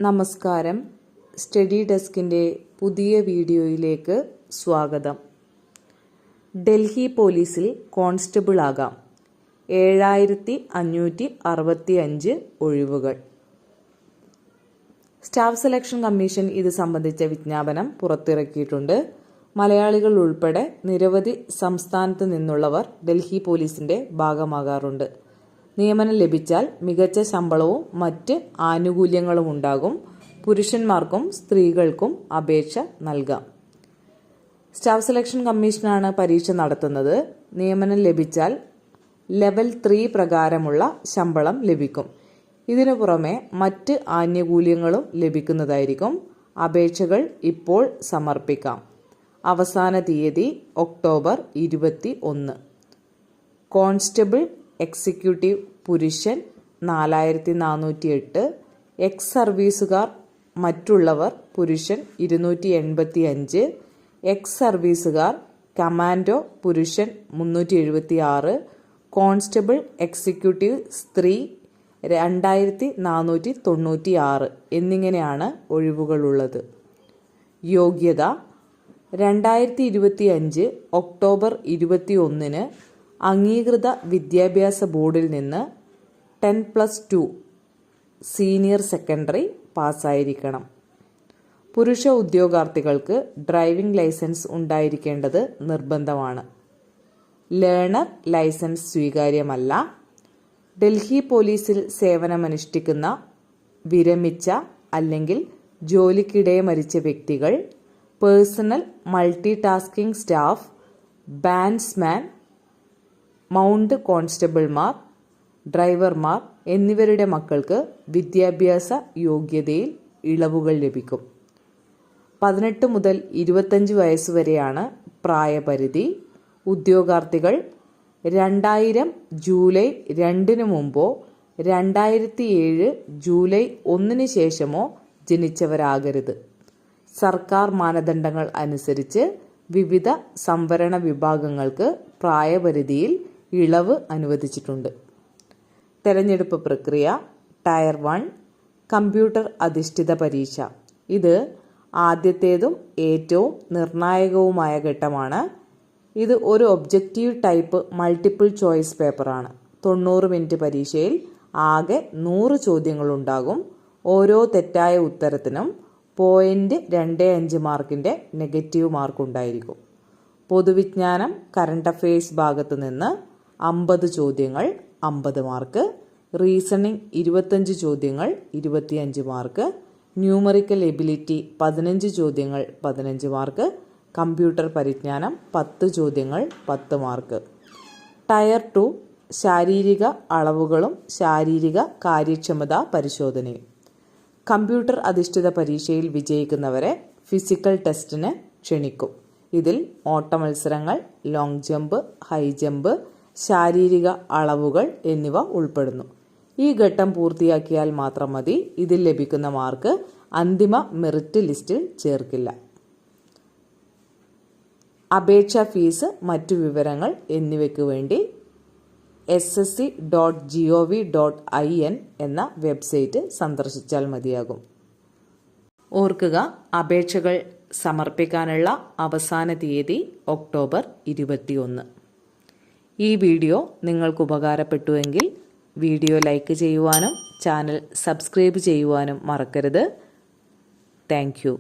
നമസ്കാരം. സ്റ്റഡി ഡെസ്കിൻ്റെ പുതിയ വീഡിയോയിലേക്ക് സ്വാഗതം. ഡൽഹി പോലീസിൽ കോൺസ്റ്റബിൾ ആകാം. 7565 ഒഴിവുകൾ. സ്റ്റാഫ് സെലക്ഷൻ കമ്മീഷൻ ഇത് സംബന്ധിച്ച വിജ്ഞാപനം പുറത്തിറക്കിയിട്ടുണ്ട്. മലയാളികൾ ഉൾപ്പെടെ നിരവധി സംസ്ഥാനത്ത് നിന്നുള്ളവർ ഡൽഹി പോലീസിന്റെ ഭാഗമാകാറുണ്ട്. നിയമനം ലഭിച്ചാൽ മികച്ച ശമ്പളവും മറ്റ് ആനുകൂല്യങ്ങളും ഉണ്ടാകും. പുരുഷന്മാർക്കും സ്ത്രീകൾക്കും അപേക്ഷ നൽകാം. സ്റ്റാഫ് സെലക്ഷൻ കമ്മീഷനാണ് പരീക്ഷ നടത്തുന്നത്. നിയമനം ലഭിച്ചാൽ ലെവൽ 3 പ്രകാരമുള്ള ശമ്പളം ലഭിക്കും. ഇതിനു പുറമെ മറ്റ് ആനുകൂല്യങ്ങളും ലഭിക്കുന്നതായിരിക്കും. അപേക്ഷകൾ ഇപ്പോൾ സമർപ്പിക്കാം. അവസാന തീയതി ഒക്ടോബർ 21. കോൺസ്റ്റബിൾ എക്സിക്യൂട്ടീവ് പുരുഷൻ 4408, എക്സ് സർവീസുകാർ മറ്റുള്ളവർ പുരുഷൻ 285, എക്സ് സർവീസുകാർ കമാൻഡോ പുരുഷൻ 376, കോൺസ്റ്റബിൾ എക്സിക്യൂട്ടീവ് സ്ത്രീ 2496 എന്നിങ്ങനെയാണ് ഒഴിവുകളുള്ളത്. യോഗ്യത: 2025 ഒക്ടോബർ 21 അംഗീകൃത വിദ്യാഭ്യാസ ബോർഡിൽ നിന്ന് 10+2 സീനിയർ സെക്കൻഡറി പാസ്സായിരിക്കണം. പുരുഷ ഉദ്യോഗാർത്ഥികൾക്ക് ഡ്രൈവിംഗ് ലൈസൻസ് ഉണ്ടായിരിക്കേണ്ടത് നിർബന്ധമാണ്. ലേണർ ലൈസൻസ് സ്വീകാര്യമല്ല. ഡൽഹി പോലീസിൽ സേവനമനുഷ്ഠിക്കുന്ന വിരമിച്ച അല്ലെങ്കിൽ ജോലിക്കിടെ മരിച്ച വ്യക്തികൾ, personal multi tasking staff, bandsman, mount കോൺസ്റ്റബിൾമാർ, ഡ്രൈവർമാർ എന്നിവരുടെ മക്കൾക്ക് വിദ്യാഭ്യാസ യോഗ്യതയിൽ ഇളവുകൾ ലഭിക്കും. 18 മുതൽ 25 വയസ്സുവരെയാണ് പ്രായപരിധി. ഉദ്യോഗാർത്ഥികൾ 2000 ജൂലൈ 2 മുമ്പോ 2007 ജൂലൈ 1 ശേഷമോ ജനിച്ചവരാകരുത്. സർക്കാർ മാനദണ്ഡങ്ങൾ അനുസരിച്ച് വിവിധ സംവരണ വിഭാഗങ്ങൾക്ക് പ്രായപരിധിയിൽ ഇളവ് അനുവദിച്ചിട്ടുണ്ട്. തെരഞ്ഞെടുപ്പ് പ്രക്രിയ: ടയർ 1 കമ്പ്യൂട്ടർ അധിഷ്ഠിത പരീക്ഷ. ഇത് ആദ്യത്തേതും ഏറ്റവും നിർണായകവുമായ ഘട്ടമാണ്. ഇത് ഒരു ഒബ്ജക്റ്റീവ് ടൈപ്പ് മൾട്ടിപ്പിൾ ചോയ്സ് പേപ്പറാണ്. 90 മിനിറ്റ് പരീക്ഷയിൽ ആകെ 100 ചോദ്യങ്ങളുണ്ടാകും. ഓരോ തെറ്റായ ഉത്തരത്തിനും 0.25 മാർക്കിന്റെ നെഗറ്റീവ് മാർക്ക് ഉണ്ടായിരിക്കും. പൊതുവിജ്ഞാനം കറണ്ട് അഫയേഴ്സ് ഭാഗത്ത് നിന്ന് 50 ചോദ്യങ്ങൾ 50 മാർക്ക്, റീസണിംഗ് 25 ചോദ്യങ്ങൾ 25 മാർക്ക്, ന്യൂമറിക്കൽ എബിലിറ്റി 15 ചോദ്യങ്ങൾ 15 മാർക്ക്, കമ്പ്യൂട്ടർ പരിജ്ഞാനം 10 ചോദ്യങ്ങൾ 10 മാർക്ക്. ടയർ 2 ശാരീരിക അളവുകളും ശാരീരിക കാര്യക്ഷമതാ പരിശോധനയും. കമ്പ്യൂട്ടർ അധിഷ്ഠിത പരീക്ഷയിൽ വിജയിക്കുന്നവരെ ഫിസിക്കൽ ടെസ്റ്റിന് ക്ഷണിക്കും. ഇതിൽ ഓട്ടമത്സരങ്ങൾ, ലോങ് ജമ്പ്, ഹൈ ജമ്പ്, ശാരീരിക അളവുകൾ എന്നിവ ഉൾപ്പെടുന്നു. ഈ ഘട്ടം പൂർത്തിയാക്കിയാൽ മാത്രം മതി. ഇതിൽ ലഭിക്കുന്ന മാർക്ക് അന്തിമ മെറിറ്റ് ലിസ്റ്റിൽ ചേർക്കില്ല. അപേക്ഷാ ഫീസ്, മറ്റു വിവരങ്ങൾ എന്നിവയ്ക്ക് വേണ്ടി ssc.gov.in എന്ന വെബ്സൈറ്റ് സന്ദർശിച്ചാൽ മതിയാകും. ഓർക്കുക, അപേക്ഷകൾ സമർപ്പിക്കാനുള്ള അവസാന തീയതി ഒക്ടോബർ 21. ഈ വീഡിയോ നിങ്ങൾക്ക് ഉപകാരപ്പെട്ടുവെങ്കിൽ വീഡിയോ ലൈക്ക് ചെയ്യുവാനും ചാനൽ സബ്സ്ക്രൈബ് ചെയ്യുവാനും മറക്കരുത്. Thank you.